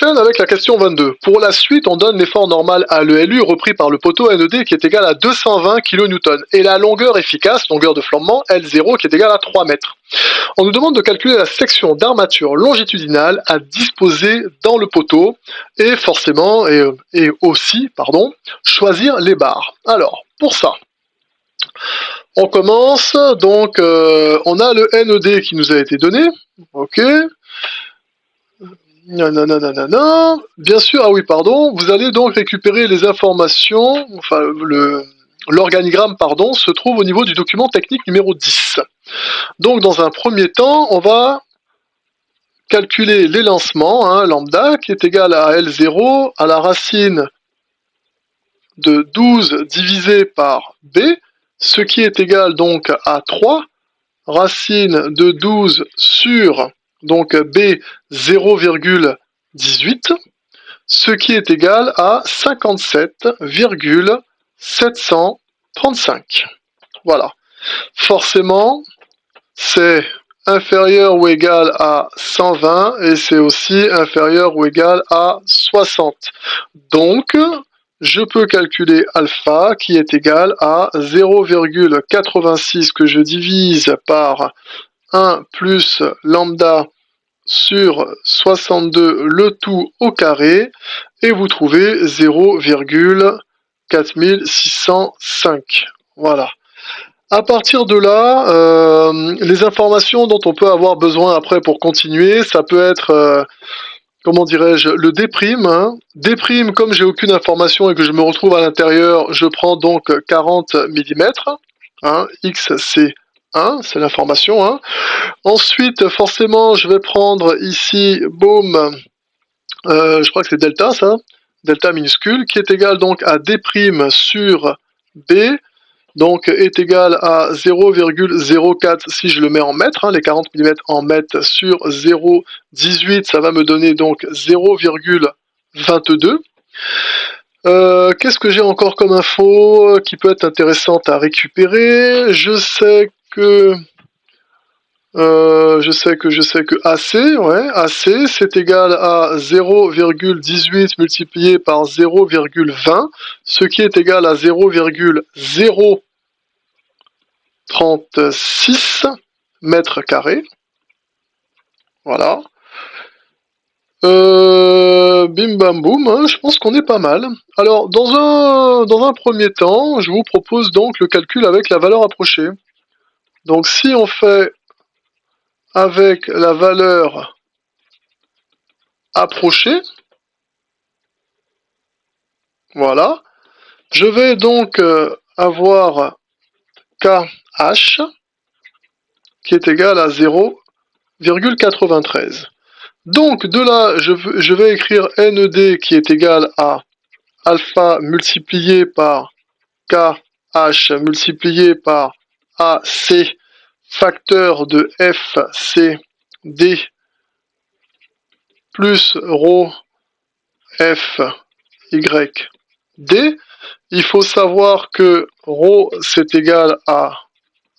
enchaîne avec la question 22. Pour la suite, on donne l'effort normal à l'ELU repris par le poteau NED qui est égal à 220 kN et la longueur efficace, longueur de flambement, L0 qui est égale à 3 mètres. On nous demande de calculer la section d'armature longitudinale à disposer dans le poteau et forcément, et aussi, choisir les barres. Alors, pour ça, on commence, donc on a le NED qui nous a été donné, ok. Nanana. Bien sûr, ah oui, pardon, vous allez donc récupérer les informations, enfin l'organigramme, se trouve au niveau du document technique numéro 10. Donc dans un premier temps, on va calculer les lancements, lambda, qui est égal à L0 à la racine de 12 divisé par B, ce qui est égal donc à 3, racine de 12 sur donc B 0,18, ce qui est égal à 57,735. Voilà. Forcément, c'est inférieur ou égal à 120 et c'est aussi inférieur ou égal à 60. Donc, je peux calculer alpha qui est égal à 0,86 que je divise par 1 plus lambda sur 62 le tout au carré et vous trouvez 0,4605. Voilà. À partir de là, les informations dont on peut avoir besoin après pour continuer, ça peut être, comment dirais-je, le déprime. Déprime, comme j'ai aucune information et que je me retrouve à l'intérieur, je prends donc 40 mm. X c'est 1, c'est l'information. Ensuite, forcément, je vais prendre ici, boum, je crois que c'est delta ça, delta minuscule, qui est égal donc à D' sur B, donc est égal à 0,04 si je le mets en mètres, les 40 mm en mètres sur 0,18, ça va me donner donc 0,22. Qu'est-ce que j'ai encore comme info qui peut être intéressante à récupérer? Je sais que AC, AC c'est égal à 0,18 multiplié par 0,20, ce qui est égal à 0,036 mètres carrés. Voilà. Bim bam boum, je pense qu'on est pas mal. Alors, dans un premier temps, je vous propose donc le calcul avec la valeur approchée. Donc, si on fait avec la valeur approchée, voilà, je vais donc avoir KH qui est égal à 0,93. Donc de là, je vais écrire NED qui est égal à alpha multiplié par KH multiplié par AC facteur de FCD plus ρ FYD. Il faut savoir que ρ c'est égal à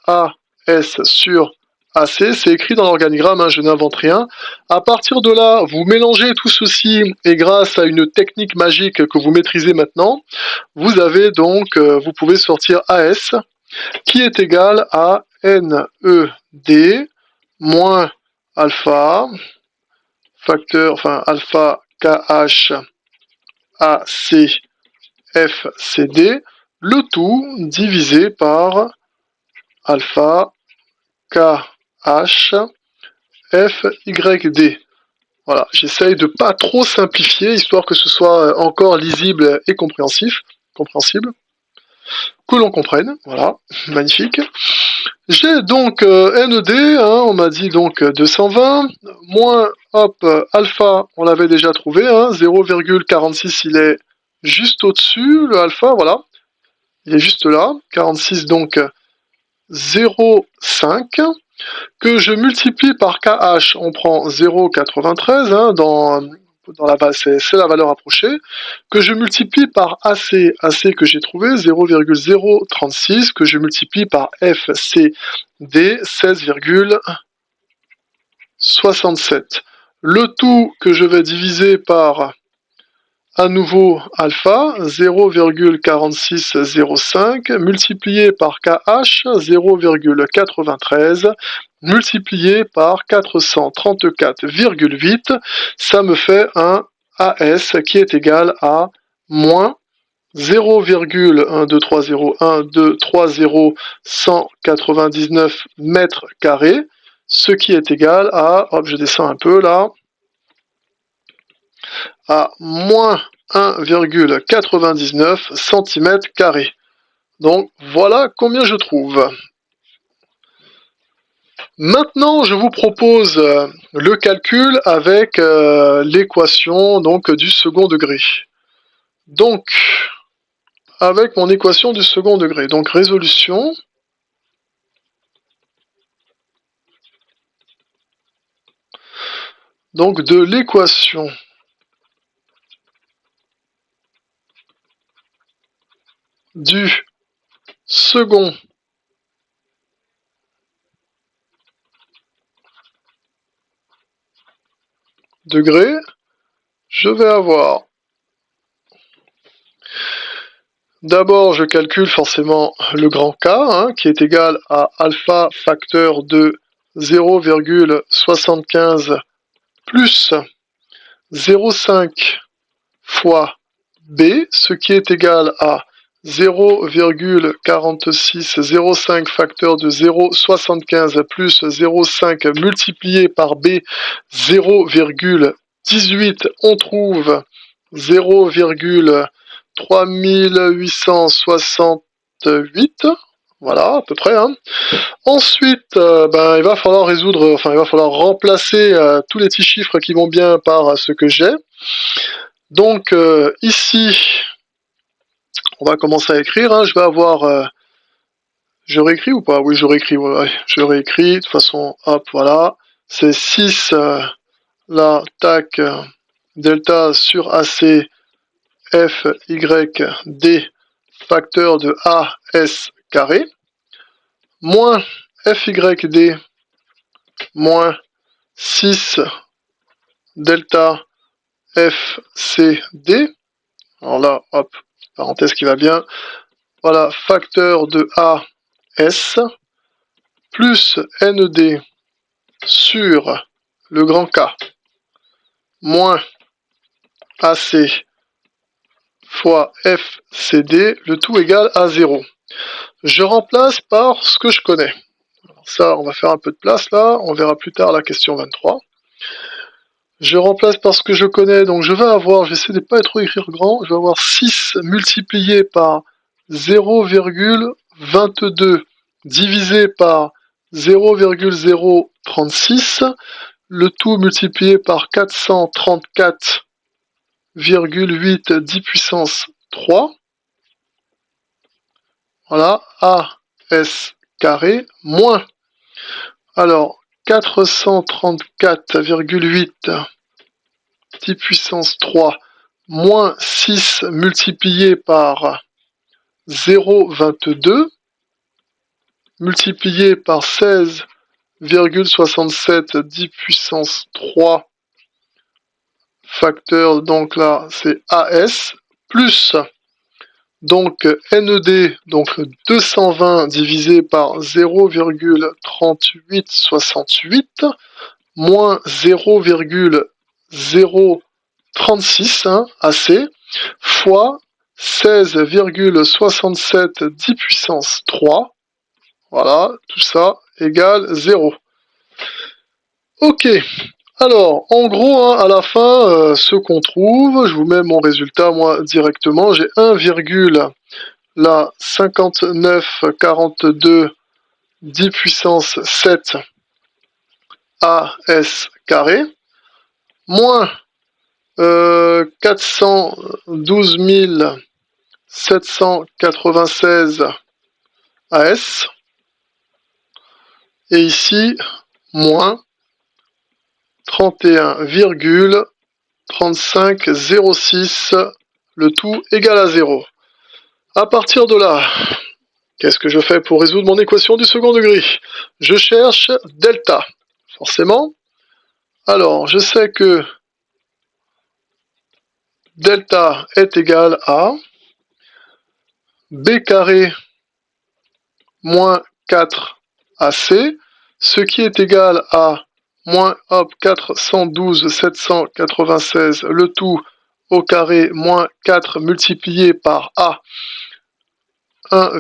AS sur AC, c'est écrit dans l'organigramme, je n'invente rien. À partir de là, vous mélangez tout ceci et grâce à une technique magique que vous maîtrisez maintenant, vous avez donc, vous pouvez sortir AS qui est égal à NED moins alpha, facteur, enfin alpha KH AC FCD, le tout divisé par alpha KH FYD. Voilà, j'essaye de pas trop simplifier, histoire que ce soit encore lisible et compréhensible, que l'on comprenne, voilà, magnifique. J'ai donc NED, on m'a dit donc 220, moins, hop, alpha, on l'avait déjà trouvé, 0,46, il est juste au-dessus, le alpha, voilà, il est juste là, 46 donc 0,5, que je multiplie par KH, on prend 0,93, dans la base, c'est la valeur approchée, que je multiplie par AC, AC que j'ai trouvé, 0,036, que je multiplie par FCD, 16,67. Le tout que je vais diviser par à nouveau alpha 0,4605 multiplié par KH 0,93 multiplié par 434,8, ça me fait un AS qui est égal à moins 0,12301230 mètres carrés, ce qui est égal à, hop, je descends un peu là, à moins 1,99 cm². Donc voilà combien je trouve. Maintenant, je vous propose le calcul avec l'équation donc du second degré. Donc, avec mon équation du second degré, donc résolution donc de l'équation du second degré, je vais avoir, d'abord je calcule forcément le grand K, hein, qui est égal à alpha facteur de 0,75 plus 0,5 fois B, ce qui est égal à 0,4605 facteur de 0,75 plus 0,5 multiplié par B, 0,18, on trouve 0,3868, voilà à peu près. Hein. Ensuite, il va falloir résoudre, enfin il va falloir remplacer tous les petits chiffres qui vont bien par ce que j'ai. Donc ici, on va commencer à écrire. Hein. Je vais avoir, je réécris ou pas? Oui, je réécris. Ouais, je réécris. De toute façon, hop, voilà. C'est 6 là, tac, delta sur AC F Y D facteur de AS carré moins FYD moins 6 delta FCD. Alors là, hop, parenthèse qui va bien. Voilà, facteur de AS plus ND sur le grand K moins AC fois FCD, le tout égal à 0. Je remplace par ce que je connais. Alors ça, on va faire un peu de place là, on verra plus tard la question 23. Je remplace par ce que je connais, donc je vais avoir, j'essaie de ne pas trop écrire grand, je vais avoir 6 multiplié par 0,22 divisé par 0,036, le tout multiplié par 434,8 10 puissance 3. Voilà, AS carré moins, alors 434,8 10 puissance 3 moins 6 multiplié par 0,22 multiplié par 16,67 10 puissance 3 facteur, donc là c'est AS, plus donc NED, donc 220 divisé par 0,3868 moins 0,036 hein, AC fois 16,67 10 puissance 3. Voilà, tout ça égale 0. Ok, alors en gros, hein, à la fin, ce qu'on trouve, je vous mets mon résultat moi directement, j'ai 1,5942 10 puissance 7 AS carré, moins 412 796 AS, et ici, moins 31,3506, le tout égal à 0. À partir de là, qu'est-ce que je fais pour résoudre mon équation du second degré? Je cherche delta, forcément. Alors, je sais que delta est égal à b carré moins 4ac, ce qui est égal à moins 412 796, le tout au carré moins 4 multiplié par a 1,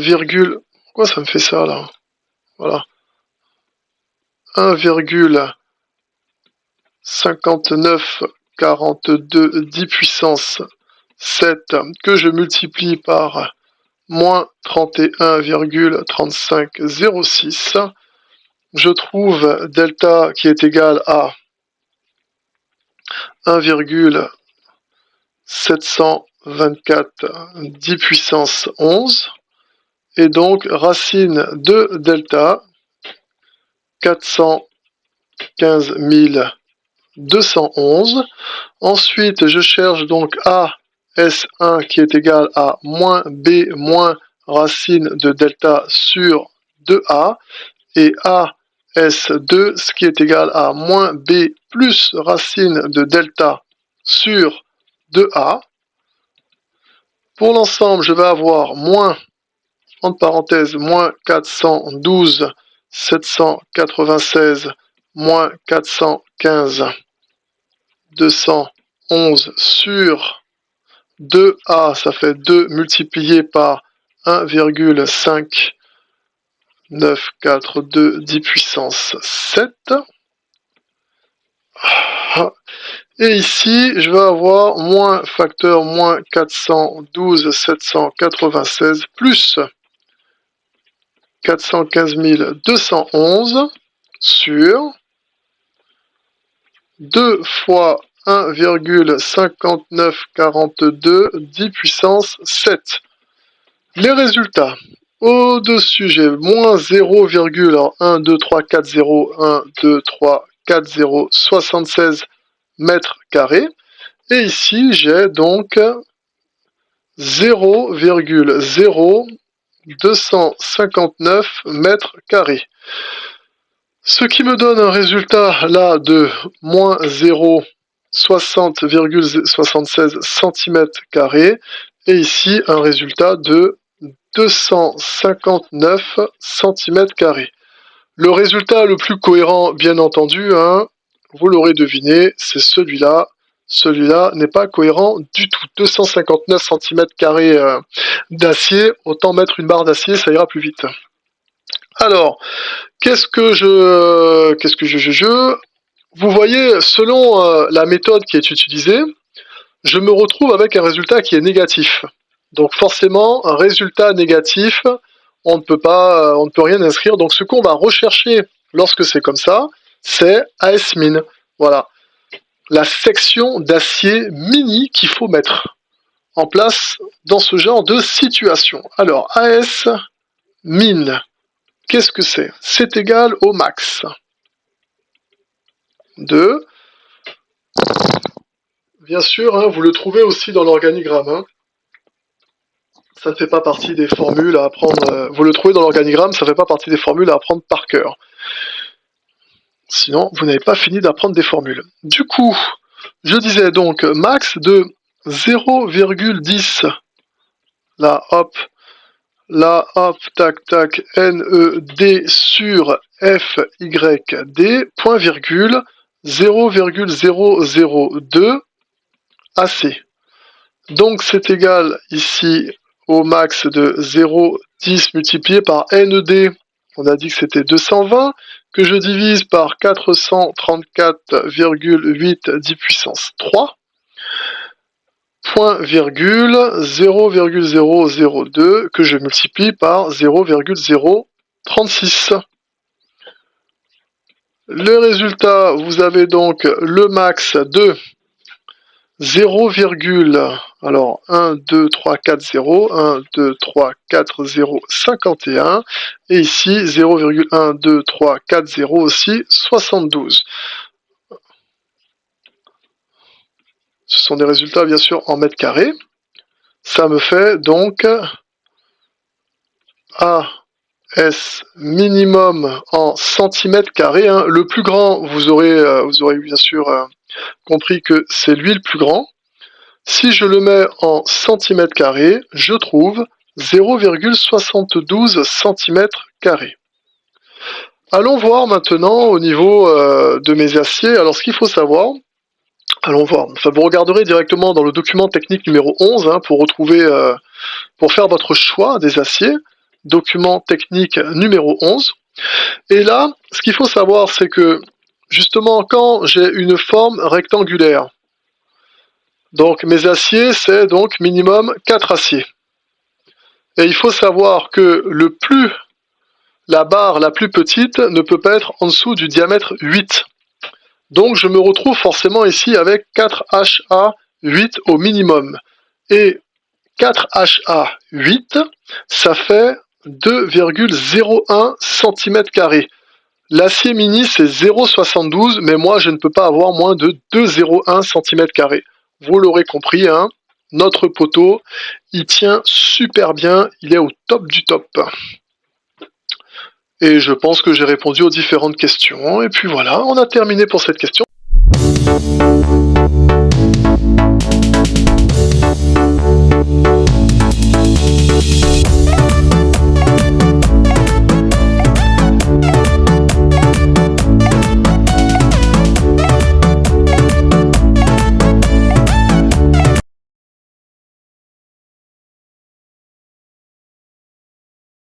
pourquoi ça me fait ça là? Voilà. 1,5942 10 puissance 7 que je multiplie par moins 31,3506. Je trouve delta qui est égal à 1,724 10 puissance 11 et donc racine de delta 415 211. Ensuite, je cherche donc A S1 qui est égal à moins B moins racine de delta sur 2A et A S2 ce qui est égal à moins B plus racine de delta sur 2A. Pour l'ensemble, je vais avoir moins, entre parenthèses, moins 412 796 moins 415 211 sur 2A, ça fait 2 multiplié par 1,5942 10 puissance 7. Et ici, je vais avoir moins facteur moins 412 796 plus 415 211 sur 2 fois 1,5942 10 puissance 7. Les résultats. Au-dessus, j'ai moins 0,12340 mètres carrés. Et ici, j'ai donc 0,0259 mètres carrés. Ce qui me donne un résultat là de moins 0,60,76 cm² et ici un résultat de 259 cm². Le résultat le plus cohérent, bien entendu, hein, vous l'aurez deviné, c'est celui-là. Celui-là n'est pas cohérent du tout. 259 cm² d'acier, autant mettre une barre d'acier, ça ira plus vite. Alors, qu'est-ce que je vous voyez, selon la méthode qui est utilisée, je me retrouve avec un résultat qui est négatif. Donc forcément, un résultat négatif, on ne peut rien inscrire. Donc ce qu'on va rechercher lorsque c'est comme ça, c'est AS-min. Voilà, la section d'acier mini qu'il faut mettre en place dans ce genre de situation. Alors AS-min, qu'est-ce que c'est? C'est égal au max de, bien sûr, hein, vous le trouvez aussi dans l'organigramme. Hein. Ça ne fait pas partie des formules à apprendre. Vous le trouvez dans l'organigramme, ça ne fait pas partie des formules à apprendre par cœur. Sinon, vous n'avez pas fini d'apprendre des formules. Du coup, je disais donc max de 0,10. Là, hop, tac, tac, NED sur FYD, point virgule, 0,002 AC. Donc c'est égal ici au max de 0,10 multiplié par NED. On a dit que c'était 220, que je divise par 434,8 10 puissance 3. Point virgule 0,002 que je multiplie par 0,036. Le résultat, vous avez donc le max de 0, alors 1, 2, 3, 4, 0, 1, 2, 3, 4, 0, 51, et ici 0,1, 2, 3, 4, 0 aussi, 72. Ce sont des résultats bien sûr en mètres carrés. Ça me fait donc S minimum en centimètres carrés. Hein. Le plus grand, vous aurez bien sûr compris que c'est lui le plus grand. Si je le mets en centimètres carrés, je trouve 0,72 centimètres carrés. Allons voir maintenant au niveau de mes aciers. Alors ce qu'il faut savoir, allons voir. Enfin, vous regarderez directement dans le document technique numéro 11 hein, pour retrouver, pour faire votre choix des aciers. Document technique numéro 11. Et là, ce qu'il faut savoir, c'est que justement quand j'ai une forme rectangulaire, donc mes aciers, c'est donc minimum 4 aciers. Et il faut savoir que la barre la plus petite ne peut pas être en dessous du diamètre 8. Donc je me retrouve forcément ici avec 4HA8 au minimum. Et 4HA8, ça fait 2,01 cm². L'acier mini c'est 0,72, mais moi je ne peux pas avoir moins de 2,01 cm². Vous l'aurez compris, hein, notre poteau, il tient super bien, il est au top du top. Et je pense que j'ai répondu aux différentes questions. Et puis voilà, on a terminé pour cette question.